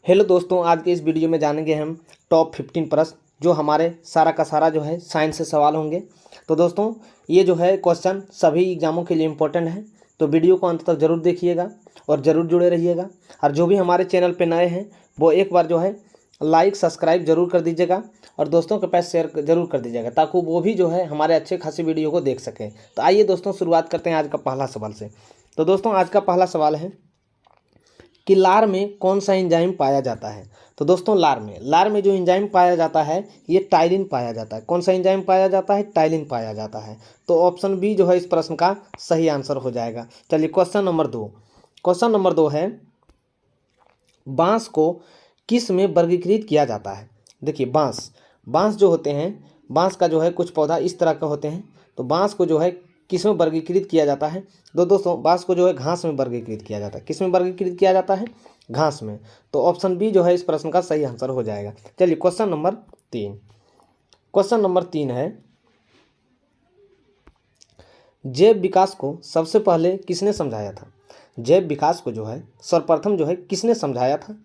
Hello दोस्तों, आज के इस वीडियो में जानेंगे हम टॉप 15 प्रश्न जो हमारे सारा का सारा जो है साइंस से सवाल होंगे। तो दोस्तों ये जो है क्वेश्चन सभी एग्जामों के लिए इम्पोर्टेंट है, तो वीडियो को अंत तक जरूर देखिएगा और ज़रूर जुड़े रहिएगा। और जो भी हमारे चैनल पे नए हैं वो एक बार जो है लाइक सब्सक्राइब जरूर कर दीजिएगा और दोस्तों के पास शेयर जरूर कर दीजिएगा ताकि वो भी जो है हमारे अच्छे खासी वीडियो को देख सकें। तो आइए दोस्तों शुरुआत करते हैं आज का पहला सवाल से। तो दोस्तों आज का पहला सवाल है कि लार में कौन सा एंजाइम पाया जाता है। तो दोस्तों लार में जो एंजाइम पाया जाता है ये टाइलिन पाया जाता है। कौन सा एंजाइम पाया जाता है? टाइलिन पाया जाता है। तो ऑप्शन बी जो है इस प्रश्न का सही आंसर हो जाएगा। चलिए क्वेश्चन नंबर 2 है, बांस को किस में वर्गीकृत किया जाता है। देखिए बांस जो होते हैं, बांस का जो है कुछ पौधा इस तरह का होते हैं। तो बांस को जो है किस में वर्गीकृत किया जाता है? दोस्तों बांस को जो है घास में वर्गीकृत किया जाता है। किस में वर्गीकृत किया जाता है? घास में। तो ऑप्शन बी जो है इस प्रश्न का सही आंसर हो जाएगा। चलिए क्वेश्चन नंबर 3 है, जैव विकास को सबसे पहले किसने समझाया था? जैव विकास को जो है सर्वप्रथम जो है किसने समझाया था?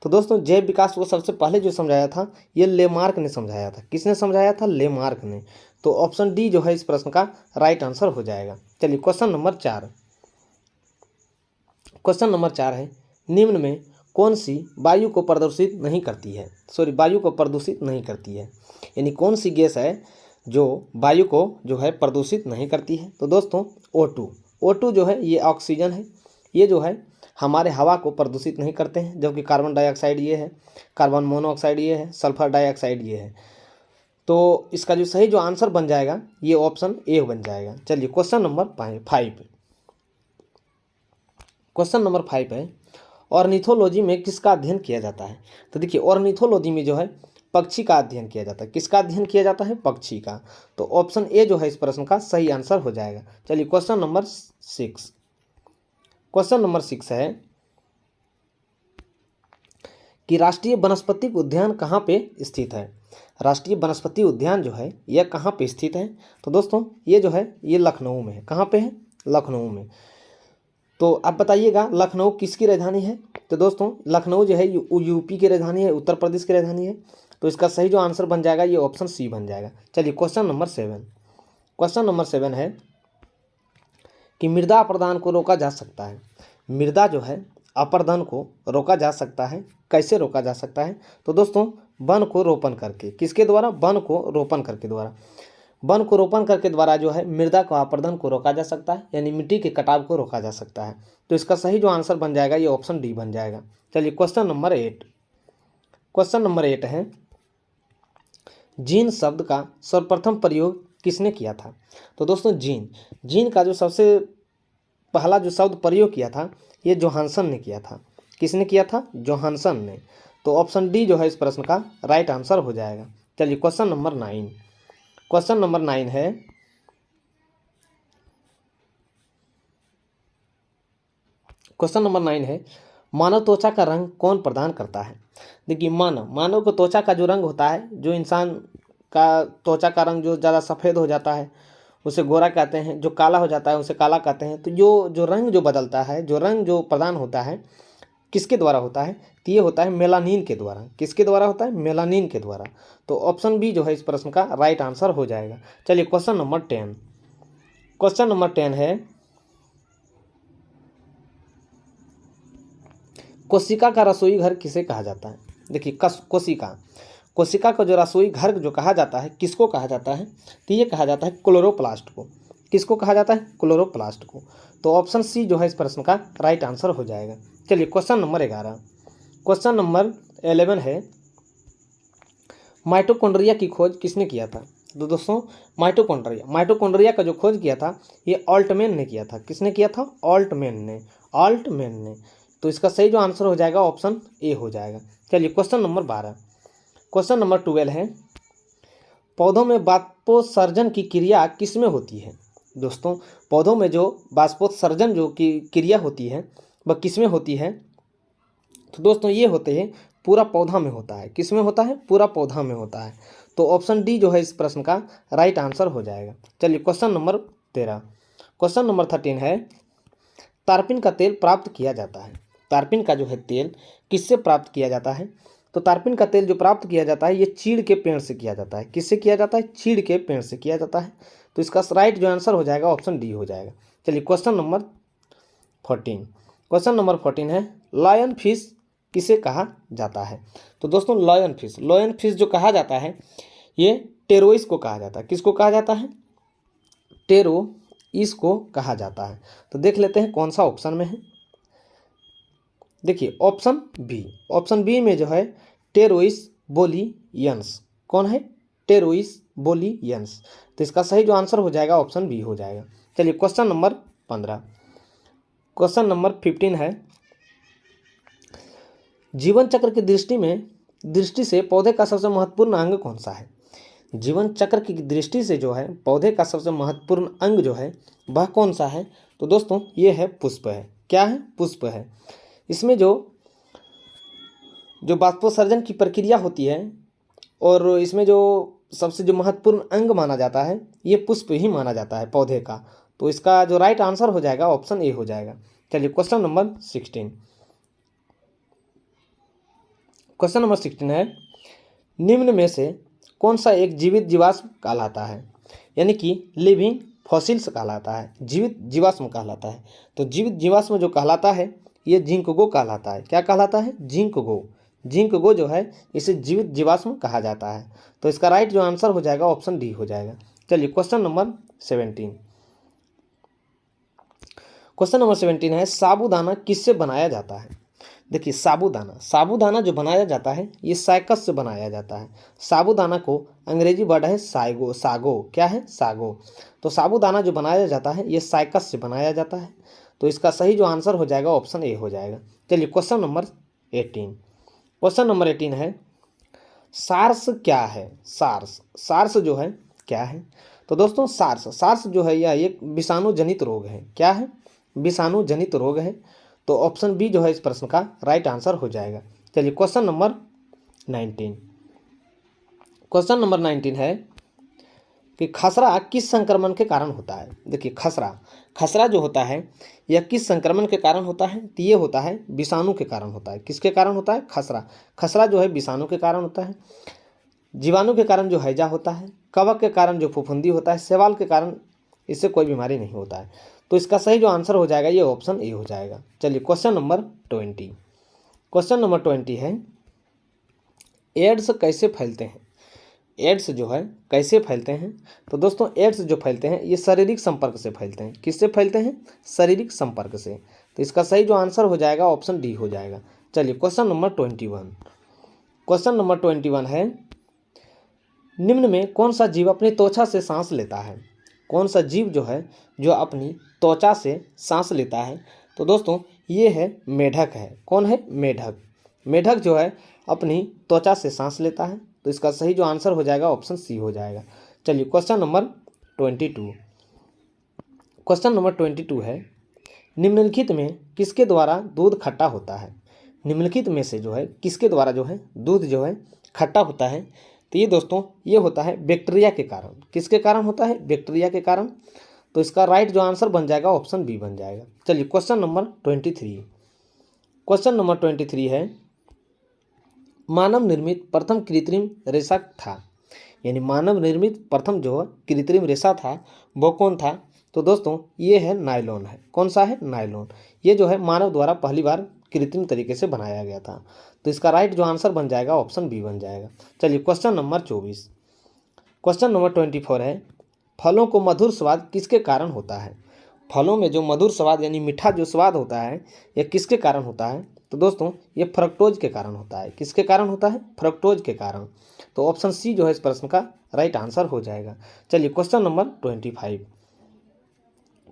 तो दोस्तों जैव विकास को सबसे पहले जो समझाया था ये लेमार्क ने समझाया था। किसने समझाया था? लेमार्क ने। तो ऑप्शन डी जो है इस प्रश्न का राइट आंसर हो जाएगा। चलिए क्वेश्चन नंबर 4 है, निम्न में कौन सी वायु को प्रदूषित नहीं करती है? यानी कौन सी गैस है जो वायु को जो है प्रदूषित नहीं करती है? तो दोस्तों O2 जो है ये ऑक्सीजन है, ये जो है हमारे हवा को प्रदूषित नहीं करते हैं, जबकि कार्बन डाइऑक्साइड ये है, कार्बन मोनोऑक्साइड ये है, सल्फर डाइऑक्साइड ये है। तो इसका जो सही जो आंसर बन जाएगा ये ऑप्शन ए बन जाएगा। चलिए क्वेश्चन नंबर 5 है, ऑर्निथोलॉजी में किसका अध्ययन किया जाता है? तो देखिए ऑर्निथोलॉजी में जो है पक्षी का अध्ययन किया जाता है। किसका अध्ययन किया जाता है? पक्षी का। तो ऑप्शन ए जो है इस प्रश्न का सही आंसर हो जाएगा। चलिए क्वेश्चन नंबर 6 है कि राष्ट्रीय वनस्पतिक उद्यान कहाँ पे स्थित है? राष्ट्रीय वनस्पति उद्यान जो है यह कहाँ पे स्थित है? तो दोस्तों ये जो है ये लखनऊ में है। कहाँ पे है? लखनऊ में। तो आप बताइएगा लखनऊ किसकी राजधानी है? तो दोस्तों लखनऊ जो है यूपी की राजधानी है, उत्तर प्रदेश की राजधानी है। तो इसका सही जो आंसर बन जाएगा ये ऑप्शन सी बन जाएगा। चलिए क्वेश्चन नंबर 7 है कि मृदा अपरदन को रोका जा सकता है। मृदा जो है अपरदन को रोका जा सकता है। कैसे रोका जा सकता है? तो दोस्तों वन को रोपण करके। किसके द्वारा? वन को रोपण करके द्वारा जो है मृदा को अपरदन को रोका जा सकता है, यानी मिट्टी के कटाव को रोका जा सकता है। तो इसका सही जो आंसर बन जाएगा ये ऑप्शन डी बन जाएगा। चलिए क्वेश्चन नंबर 8 है, जीन शब्द का सर्वप्रथम प्रयोग किसने किया था? तो दोस्तों जीन का जो सबसे पहला जो शब्द प्रयोग किया था ये जोहानसन ने किया था। किसने किया था? जोहानसन ने। तो ऑप्शन डी जो है इस प्रश्न का राइट आंसर हो जाएगा। चलिए क्वेश्चन नंबर 9 है, मानव त्वचा का रंग कौन प्रदान करता है? देखिए मानव को त्वचा का जो रंग होता है, जो इंसान का त्वचा का रंग जो ज़्यादा सफ़ेद हो जाता है उसे गोरा कहते हैं, जो काला हो जाता है उसे काला कहते हैं। तो जो रंग जो बदलता है, जो रंग जो प्रदान होता है किसके द्वारा होता है? तो ये होता है मेलानिन के द्वारा। किसके द्वारा होता है? मेलानिन के द्वारा। तो ऑप्शन बी जो है इस प्रश्न का राइट आंसर हो जाएगा। चलिए क्वेश्चन नंबर 10 है, कोशिका का रसोई घर किसे कहा जाता है? देखिए कोशिका का जो रसोई घर जो कहा जाता है किसको कहा जाता है? तो ये कहा जाता है क्लोरोप्लास्ट को। किसको कहा जाता है? क्लोरोप्लास्ट को। तो ऑप्शन सी जो है इस प्रश्न का राइट आंसर हो जाएगा। चलिए क्वेश्चन नंबर 11 है, माइटोकॉन्ड्रिया की खोज किसने किया था? तो दोस्तों माइटोकॉन्ड्रिया का जो खोज किया था ये ऑल्टमैन ने किया था। किसने किया था? ऑल्टमैन ने। तो इसका सही जो आंसर हो जाएगा ऑप्शन ए हो जाएगा। चलिए क्वेश्चन नंबर 12 है, पौधों में बाष्पोत्सर्जन की क्रिया किस में होती है? दोस्तों पौधों में जो बाष्पोत्सर्जन जो की क्रिया होती है वह किस में होती है? तो दोस्तों ये होते हैं पूरा पौधा में होता है। किस में होता है? पूरा पौधा में होता है। तो ऑप्शन डी जो है इस प्रश्न का राइट आंसर हो जाएगा। चलिए क्वेश्चन नंबर 13 है, तारपीन का तेल प्राप्त किया जाता है। तारपीन का जो है तेल किससे प्राप्त किया जाता है? तो तारपीन का तेल जो प्राप्त किया जाता है ये चीड़ के पेड़ से किया जाता है। किससे किया जाता है? चीड़ के पेड़ से किया जाता है। तो इसका राइट जो आंसर हो जाएगा ऑप्शन डी हो जाएगा। चलिए क्वेश्चन नंबर 14। क्वेश्चन नंबर 14 है लायन फिश किसे कहा जाता है? तो दोस्तों लॉयन फिश जो कहा जाता है ये टेरोइस को कहा जाता है। किसको कहा जाता है? टेरोइस को कहा जाता है। तो देख लेते हैं कौन सा ऑप्शन में है। देखिए ऑप्शन बी में जो है टेरोइस बोलियंस। कौन है? टेरोइस बोलियंस। तो इसका सही जो आंसर हो जाएगा ऑप्शन बी हो जाएगा। चलिए क्वेश्चन नंबर 15। क्वेश्चन नंबर 15 है जीवन चक्र की दृष्टि से पौधे का सबसे महत्वपूर्ण अंग कौन सा है? जीवन चक्र की दृष्टि से जो है पौधे का सबसे महत्वपूर्ण अंग जो है वह कौन सा है? तो दोस्तों ये है पुष्प है। क्या है? पुष्प है। इसमें जो बाष्पोत्सर्जन की प्रक्रिया होती है और इसमें जो सबसे जो महत्वपूर्ण अंग माना जाता है ये पुष्प ही माना जाता है पौधे का। तो इसका जो राइट आंसर हो जाएगा ऑप्शन ए हो जाएगा। चलिए क्वेश्चन नंबर 16। क्वेश्चन नंबर 16 है निम्न में से कौन सा एक जीवित जीवाश्म कहलाता है? यानी कि लिविंग फॉसिल्स कहलाता है, जीवित जीवाश्म कहलाता है। तो जीवित जीवाश्म जो कहलाता है ये जिंकगो कहलाता है। क्या कहलाता है? जिंकगो जो है इसे जीवित जीवाश्म कहा जाता है। तो इसका राइट जो आंसर हो जाएगा ऑप्शन डी हो जाएगा। चलिए क्वेश्चन नंबर 17। क्वेश्चन नंबर 17 है साबूदाना किससे बनाया जाता है? देखिए साबूदाना जो बनाया जाता है ये साइकस से बनाया जाता है। साबूदाना को अंग्रेजी वर्ड है सागो। क्या है? सागो। तो साबूदाना जो बनाया जाता है ये साइकस से बनाया जाता है। तो इसका सही जो आंसर हो जाएगा ऑप्शन ए हो जाएगा। चलिए क्वेश्चन नंबर 18। क्वेश्चन नंबर 18 है सार्स क्या है? सार्स जो है क्या है? तो दोस्तों सार्स जो है यह एक विषाणु जनित रोग है। क्या है? विषाणु जनित रोग है। तो ऑप्शन बी जो है इस प्रश्न का राइट आंसर हो जाएगा। चलिए क्वेश्चन नंबर 19। क्वेश्चन नंबर 19 है कि खसरा किस संक्रमण के कारण होता है? देखिए खसरा जो होता है यह किस संक्रमण के कारण होता है? तो ये होता है विषाणु के कारण होता है। किसके कारण होता है? खसरा जो है विषाणु के कारण होता है। जीवाणु के कारण जो हैजा होता है, कवक के कारण जो फफूंदी होता है, शैवाल के कारण इससे कोई बीमारी नहीं होता है। तो इसका सही जो आंसर हो जाएगा ये ऑप्शन ए हो जाएगा। चलिए क्वेश्चन नंबर 20। क्वेश्चन नंबर 20 है एड्स कैसे फैलते हैं? एड्स जो है कैसे फैलते हैं? तो दोस्तों एड्स जो फैलते हैं ये शारीरिक संपर्क से फैलते हैं। किससे फैलते हैं? शारीरिक संपर्क से। तो इसका सही जो आंसर हो जाएगा ऑप्शन डी हो जाएगा। चलिए क्वेश्चन नंबर 21। क्वेश्चन नंबर 21 है निम्न में कौन सा जीव अपनी त्वचा से सांस लेता है? कौन सा जीव जो है जो अपनी त्वचा से सांस लेता है? तो दोस्तों ये है मेढक है। कौन है? मेढक जो है अपनी त्वचा से सांस लेता है। तो इसका सही जो आंसर हो जाएगा ऑप्शन सी हो जाएगा। चलिए क्वेश्चन नंबर 22। क्वेश्चन नंबर 22 है निम्नलिखित में किसके द्वारा दूध खट्टा होता है? निम्नलिखित में से जो है किसके द्वारा जो है दूध जो है खट्टा होता है? तो ये दोस्तों ये होता है बैक्टीरिया के कारण। किसके कारण होता है? बैक्टीरिया के कारण। तो इसका राइट जो आंसर बन जाएगा ऑप्शन बी बन जाएगा। चलिए क्वेश्चन नंबर 23। क्वेश्चन नंबर 23 है मानव निर्मित प्रथम कृत्रिम रेशा था। यानी मानव निर्मित प्रथम जो कृत्रिम रेशा था वो कौन था? तो दोस्तों ये है नायलॉन है। कौन सा है? नायलॉन। ये जो है मानव द्वारा पहली बार कृत्रिम तरीके से बनाया गया था। तो इसका राइट जो आंसर बन जाएगा ऑप्शन बी बन जाएगा। चलिए क्वेश्चन नंबर 24। क्वेश्चन नंबर 24 है फलों को मधुर स्वाद किसके कारण होता है? फलों में जो मधुर स्वाद यानी मीठा जो स्वाद होता है यह किसके कारण होता है? तो दोस्तों ये फ्रक्टोज के कारण होता है। किसके कारण होता है? फ्रक्टोज के कारण। तो ऑप्शन सी जो है इस प्रश्न का राइट आंसर हो जाएगा। चलिए क्वेश्चन नंबर 25।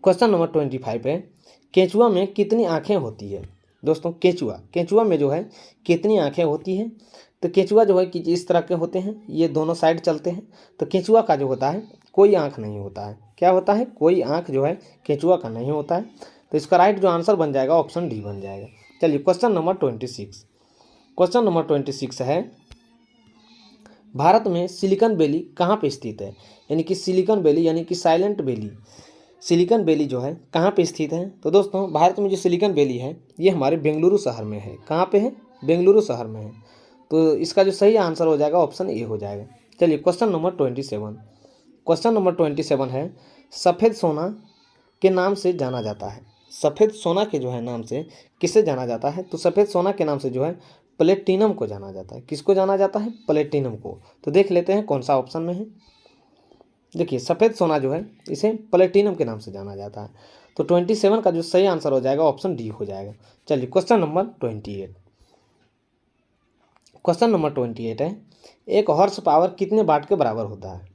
क्वेश्चन नंबर 25 है केंचुआ में कितनी आंखें होती है? दोस्तों केंचुआ में जो है कितनी आंखें होती हैं? तो केंचुआ जो है कि इस तरह के होते हैं, ये दोनों साइड चलते हैं। तो केंचुआ का जो होता है कोई आंख नहीं होता है। क्या होता है? कोई आंख जो है केंचुआ का नहीं होता है। तो इसका राइट जो आंसर बन जाएगा ऑप्शन डी बन जाएगा। चलिए क्वेश्चन नंबर 26। क्वेश्चन नंबर 26 है भारत में सिलिकॉन वैली कहाँ पे स्थित है? यानी कि सिलिकॉन वैली यानी कि साइलेंट वैली सिलिकॉन वैली जो है कहाँ पे स्थित है? तो दोस्तों भारत में जो सिलिकॉन वैली है ये हमारे बेंगलुरु शहर में है। कहाँ पे है? बेंगलुरु शहर में है। तो इसका जो सही आंसर हो जाएगा ऑप्शन ए हो जाएगा। चलिए क्वेश्चन नंबर 27। क्वेश्चन नंबर 27 है, सफ़ेद सोना के नाम से जाना जाता है। सफ़ेद सोना के जो है नाम से किसे जाना जाता है? तो सफ़ेद सोना के नाम से जो है प्लेटिनम को जाना जाता है। किसको जाना जाता है? प्लेटिनम को। तो देख लेते हैं कौन सा ऑप्शन में है। देखिए सफ़ेद सोना जो है इसे प्लेटिनम के नाम से जाना जाता है। तो 27 का जो सही आंसर हो जाएगा ऑप्शन डी हो जाएगा। चलिए क्वेश्चन नंबर 28। क्वेश्चन नंबर 28 है, एक हॉर्स पावर कितने वाट के बराबर होता है?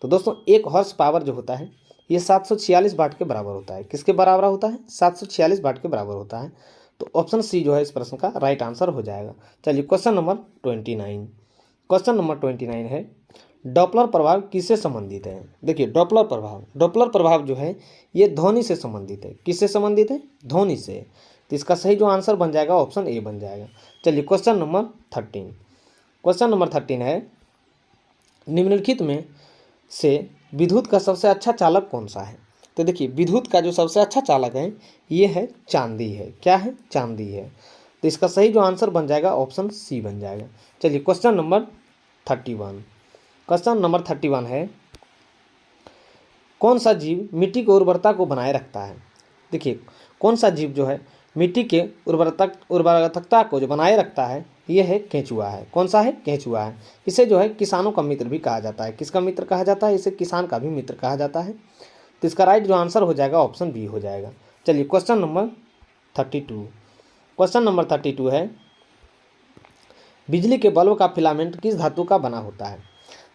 तो दोस्तों एक हॉर्स पावर जो होता है ये 746 वाट के बराबर होता है। किसके बराबर होता है? 746 वाट के बराबर होता है। तो ऑप्शन सी जो है इस प्रश्न का राइट आंसर हो जाएगा। चलिए क्वेश्चन नंबर 29। क्वेश्चन नंबर 29 है, डॉपलर प्रभाव किससे संबंधित है? देखिए डॉपलर प्रभाव जो है ये ध्वनि से संबंधित है। किससे संबंधित है? ध्वनि से। तो इसका सही जो आंसर बन जाएगा ऑप्शन ए बन जाएगा। चलिए क्वेश्चन नंबर 13। क्वेश्चन नंबर 13 है, निम्नलिखित में से विद्युत का सबसे अच्छा चालक कौन सा है? तो देखिए विद्युत का जो सबसे अच्छा चालक है ये है चांदी है। क्या है? चांदी है। तो इसका सही जो आंसर बन जाएगा ऑप्शन सी बन जाएगा। चलिए क्वेश्चन नंबर 31। क्वेश्चन नंबर 31 है, कौन सा जीव मिट्टी की उर्वरता को बनाए रखता है? देखिए कौन सा जीव जो है मिट्टी के उर्वरकता को जो बनाए रखता है ये है केंचुआ है। कौन सा है? केंचुआ है। इसे जो है किसानों का मित्र भी कहा जाता है। किसका मित्र कहा जाता है? इसे किसान का भी मित्र कहा जाता है। तो इसका राइट जो आंसर हो जाएगा ऑप्शन बी हो जाएगा। चलिए क्वेश्चन नंबर 32। क्वेश्चन नंबर 32 है, बिजली के बल्ब का फिलामेंट किस धातु का बना होता है?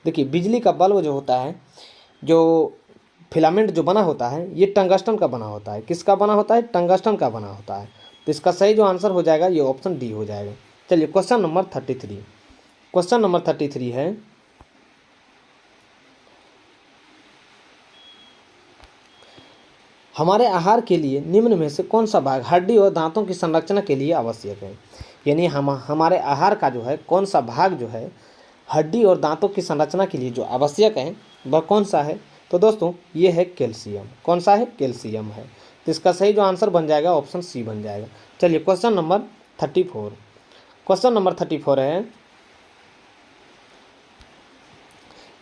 देखिए बिजली का बल्ब जो होता है, जो फिलामेंट जो बना होता है ये टंगस्टन का बना होता है। किसका बना होता है? टंगस्टन का बना होता है। तो इसका सही जो आंसर हो जाएगा ये ऑप्शन डी हो जाएगा। चलिए क्वेश्चन नंबर 33। क्वेश्चन नंबर 33 है, हमारे आहार के लिए निम्न में से कौन सा भाग हड्डी और दांतों की संरचना के लिए आवश्यक है? यानी हमारे आहार का जो है कौन सा भाग जो है हड्डी और दांतों की संरचना के लिए जो आवश्यक है वह कौन सा है? तो दोस्तों ये है कैल्शियम। कौन सा है? कैल्शियम है। तो इसका सही जो आंसर बन जाएगा ऑप्शन सी बन जाएगा। चलिए क्वेश्चन नंबर 34। क्वेश्चन नंबर 34 है,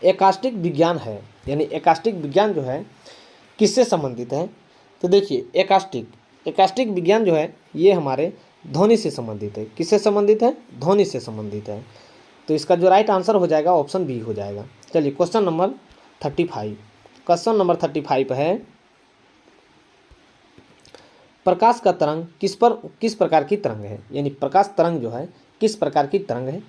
एकास्टिक विज्ञान है, यानी एकास्टिक विज्ञान जो है किससे संबंधित है? तो देखिए एकास्टिक विज्ञान जो है ये हमारे ध्वनि से संबंधित है। किससे संबंधित है? ध्वनि से संबंधित है। तो इसका जो राइट आंसर हो जाएगा ऑप्शन बी हो जाएगा। चलिए क्वेश्चन नंबर 35। क्वेश्चन नंबर 35 है, प्रकाश का तरंग किस प्रकार की तरंग है? यानी प्रकाश तरंग जो है किस प्रकार की तरंग है?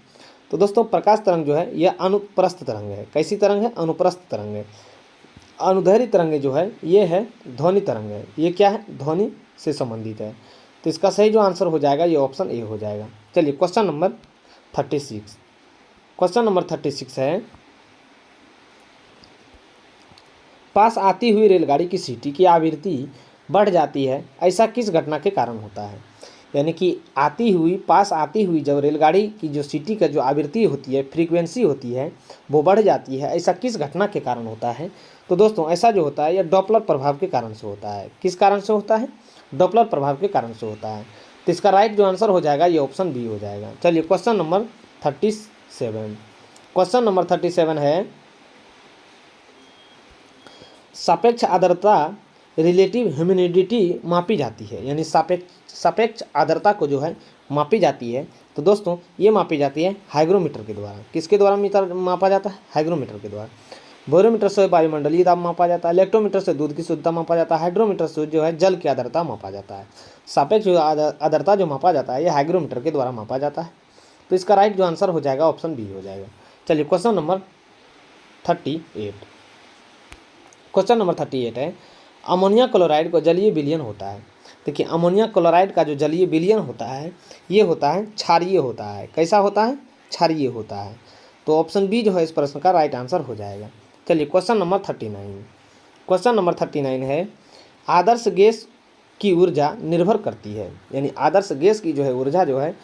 तो दोस्तों प्रकाश तरंग जो है यह अनुप्रस्थ तरंग है। कैसी तरंग है? अनुप्रस्थ तरंग है। अनुदैर्घ्य तरंग जो है ये है ध्वनि तरंग है। ये क्या है? ध्वनि से संबंधित है। तो इसका सही जो आंसर हो जाएगा ये ऑप्शन ए हो जाएगा। चलिए क्वेश्चन नंबर 36। क्वेश्चन नंबर 36 है, पास आती हुई रेलगाड़ी की सीटी की आवृत्ति बढ़ जाती है, ऐसा किस घटना के कारण होता है? यानी कि पास आती हुई जब रेलगाड़ी की जो सीटी का जो आवृत्ति होती है, फ्रीक्वेंसी होती है, वो बढ़ जाती है, ऐसा किस घटना के कारण होता है? तो दोस्तों ऐसा जो होता है यह डॉपलर प्रभाव के कारण से होता है। किस कारण से होता है? डॉपलर प्रभाव के कारण से होता है। तो इसका राइट जो आंसर हो जाएगा ये ऑप्शन बी हो जाएगा। चलिए क्वेश्चन नंबर 37। क्वेश्चन नंबर 37 है, सापेक्ष आर्द्रता रिलेटिव ह्यूमिडिटी मापी जाती है। यानी सापेक्ष आर्द्रता को जो है मापी जाती है। तो दोस्तों ये मापी जाती है हाइग्रोमीटर के द्वारा। किसके द्वारा मापा जाता है? हाइग्रोमीटर के द्वारा। बैरोमीटर से वायुमंडलीय दाब मापा जाता है, इलेक्ट्रोमीटर से दूध की शुद्धता मापा जाता है, हाइड्रोमीटर से जो है जल की आर्द्रता मापा जाता है। सापेक्ष आर्द्रता जो मापा जाता है ये हाइग्रोमीटर के द्वारा मापा जाता है। तो इसका राइट जो आंसर हो जाएगा ऑप्शन बी हो जाएगा। चलिए क्वेश्चन नंबर 38। क्वेश्चन नंबर 38 है, अमोनिया क्लोराइड को जलीय विलयन होता है। देखिए अमोनिया क्लोराइड का जो जलीय विलयन होता है ये होता है क्षारीय होता है। कैसा होता है? क्षारीय होता है। तो ऑप्शन बी जो है इस प्रश्न का राइट आंसर हो जाएगा। चलिए क्वेश्चन नंबर 39। क्वेश्चन नंबर 39 है, आदर्श गैस की ऊर्जा निर्भर करती है। यानी आदर्श गैस की जो है ऊर्जा जो है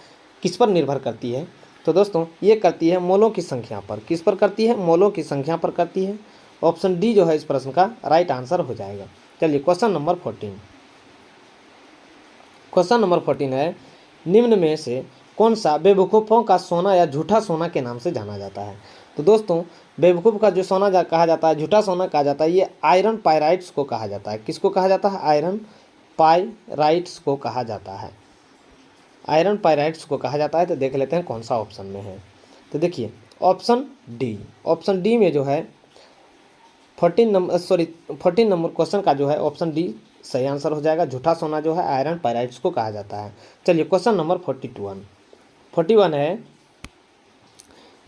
किस पर निर्भर करती है? तो दोस्तों ये करती है मोलों की संख्या पर। किस पर करती है? मोलों की संख्या पर करती है। ऑप्शन डी जो है इस प्रश्न का राइट आंसर हो जाएगा। चलिए क्वेश्चन नंबर 14। क्वेश्चन नंबर 14 है, निम्न में से कौन सा बेवकूफ़ों का सोना या झूठा सोना के नाम से जाना जाता है। तो दोस्तों बेवकूफ़ का जो सोना कहा जाता है, झूठा सोना कहा जाता है, ये आयरन पायराइट्स को कहा जाता है। किसको कहा जाता है? आयरन पायराइट्स को कहा जाता है। आयरन पायराइट्स को कहा जाता है। तो देख लेते हैं कौन सा ऑप्शन में है। तो देखिए ऑप्शन डी में जो है 14 नंबर क्वेश्चन का जो है ऑप्शन डी सही आंसर हो जाएगा। झूठा सोना जो है आयरन पायराइट्स को कहा जाता है। चलिए क्वेश्चन नंबर 41 है,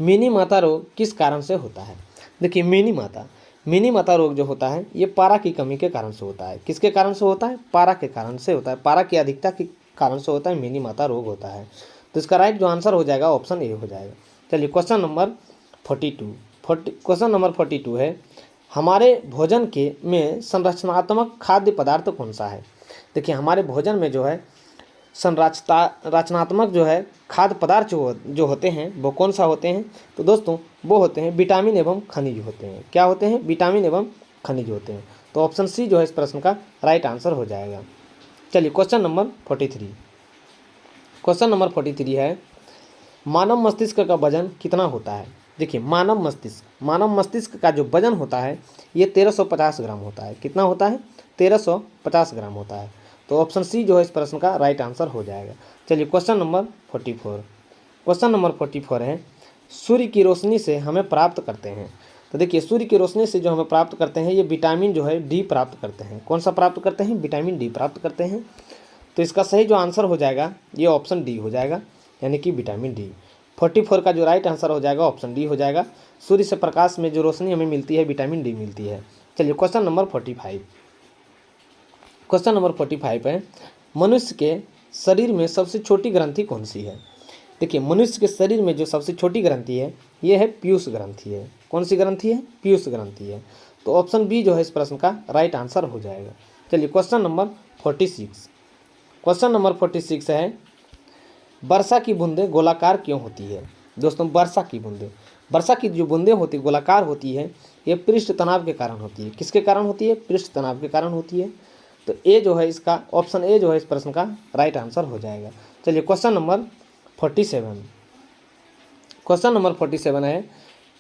मिनी माता रोग किस कारण से होता है। देखिए मिनी माता रोग जो होता है ये पारा की कमी के कारण से होता है। किसके कारण से होता है? पारा के कारण से होता है। पारा की अधिकता के कारण से होता है मिनी माता रोग होता है। तो इसका राइट जो आंसर हो जाएगा ऑप्शन ए हो जाएगा। चलिए क्वेश्चन नंबर 42 है, हमारे भोजन के में संरचनात्मक खाद्य पदार्थ कौन सा है। देखिए हमारे भोजन में जो है रचनात्मक जो है खाद्य पदार्थ जो होते हैं वो कौन सा होते हैं। तो दोस्तों वो होते हैं विटामिन एवं खनिज होते हैं। क्या होते हैं? विटामिन एवं खनिज होते हैं। तो ऑप्शन सी जो है इस प्रश्न का राइट आंसर हो जाएगा। चलिए क्वेश्चन नंबर 43 है, मानव मस्तिष्क का वजन कितना होता है। देखिए मानव मस्तिष्क का जो वजन होता है ये 1350 ग्राम होता है। कितना होता है? 1350 ग्राम होता है। तो ऑप्शन सी जो है इस प्रश्न का राइट आंसर हो जाएगा। चलिए क्वेश्चन नंबर 44 है, सूर्य की रोशनी से हमें प्राप्त करते हैं। तो देखिए सूर्य की रोशनी से जो हमें प्राप्त करते हैं ये विटामिन जो है डी प्राप्त करते हैं। कौन सा प्राप्त करते हैं? विटामिन डी प्राप्त करते हैं। तो इसका सही जो आंसर हो जाएगा ये ऑप्शन डी हो जाएगा, यानी कि विटामिन डी। 44 का जो राइट आंसर हो जाएगा ऑप्शन डी हो जाएगा। सूर्य से प्रकाश में जो रोशनी हमें मिलती है विटामिन डी मिलती है। चलिए क्वेश्चन नंबर 45 है, मनुष्य के शरीर में सबसे छोटी ग्रंथि कौन सी है। देखिए मनुष्य के शरीर में जो सबसे छोटी ग्रंथि है ये है पीयूष ग्रंथि है। कौन सी ग्रंथि है? पीयूष ग्रंथि है। तो ऑप्शन बी जो है इस प्रश्न का राइट आंसर हो जाएगा। चलिए क्वेश्चन नंबर 46 है, वर्षा की बूंदें गोलाकार क्यों होती है। दोस्तों वर्षा की जो बूंदें होती गोलाकार होती है ये पृष्ठ तनाव के कारण होती है। किसके कारण होती है? पृष्ठ तनाव के कारण होती है। तो ए जो है इसका ऑप्शन ए जो है इस प्रश्न का राइट आंसर हो जाएगा। चलिए क्वेश्चन नंबर 47 है,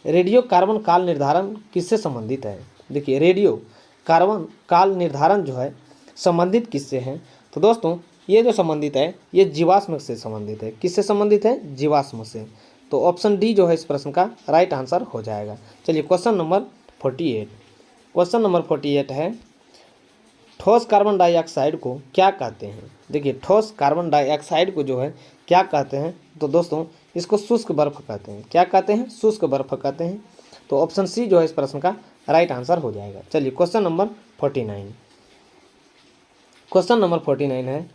रेडियो कार्बन काल निर्धारण किससे संबंधित है। देखिए रेडियो कार्बन काल निर्धारण जो है संबंधित किससे है। तो दोस्तों ये जो संबंधित है ये जीवाश्म से संबंधित है। किससे संबंधित है? जीवाश्म से। तो ऑप्शन डी जो है इस प्रश्न का राइट आंसर हो जाएगा। चलिए क्वेश्चन नंबर 48 है, ठोस कार्बन डाइऑक्साइड को क्या कहते हैं। देखिए ठोस कार्बन डाइऑक्साइड को जो है क्या कहते हैं। तो दोस्तों इसको शुष्क बर्फ कहते हैं। क्या कहते हैं? शुष्क बर्फ कहते हैं। तो ऑप्शन सी जो है इस प्रश्न का राइट आंसर हो जाएगा। चलिए क्वेश्चन नंबर 49 है,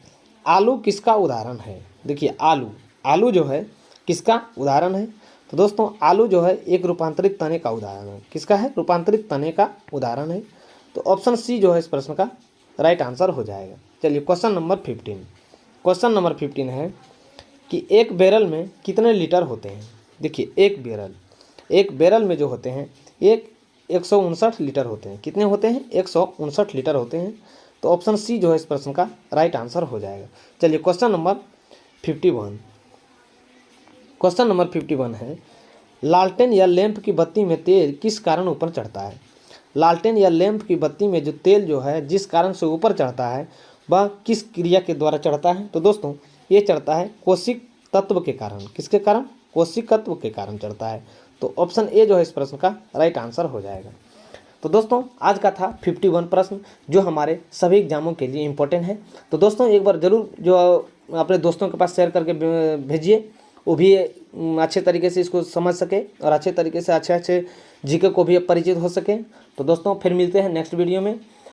आलू किसका उदाहरण है। देखिए आलू जो है किसका उदाहरण है। तो दोस्तों आलू जो है एक रूपांतरित तने का उदाहरण है। किसका है? रूपांतरित तने का उदाहरण है। तो ऑप्शन सी जो है इस प्रश्न का राइट आंसर हो जाएगा। चलिए क्वेश्चन नंबर 15 है कि एक बैरल में कितने लीटर होते हैं। देखिए एक बैरल में जो होते हैं 159 लीटर होते हैं। कितने होते हैं? 159 लीटर होते हैं। तो ऑप्शन सी जो है इस प्रश्न का राइट आंसर हो जाएगा। चलिए क्वेश्चन नंबर 51 है, लालटेन या लैंप की बत्ती में तेल किस कारण ऊपर चढ़ता है। लालटेन या लैंप की बत्ती में जो तेल जो है जिस कारण से ऊपर चढ़ता है वह किस क्रिया के द्वारा चढ़ता है। तो दोस्तों ये चढ़ता है कोशिक तत्व के कारण। किसके कारण? कोशिक तत्व के कारण चढ़ता है। तो ऑप्शन ए जो है इस प्रश्न का राइट आंसर हो जाएगा। तो दोस्तों आज का था 51 प्रश्न जो हमारे सभी एग्जामों के लिए इम्पोर्टेंट है। तो दोस्तों एक बार ज़रूर जो अपने दोस्तों के पास शेयर करके भेजिए, वो भी अच्छे तरीके से इसको समझ सके और अच्छे तरीके से अच्छे जीके को भी परिचित हो सके। तो दोस्तों फिर मिलते हैं नेक्स्ट वीडियो में।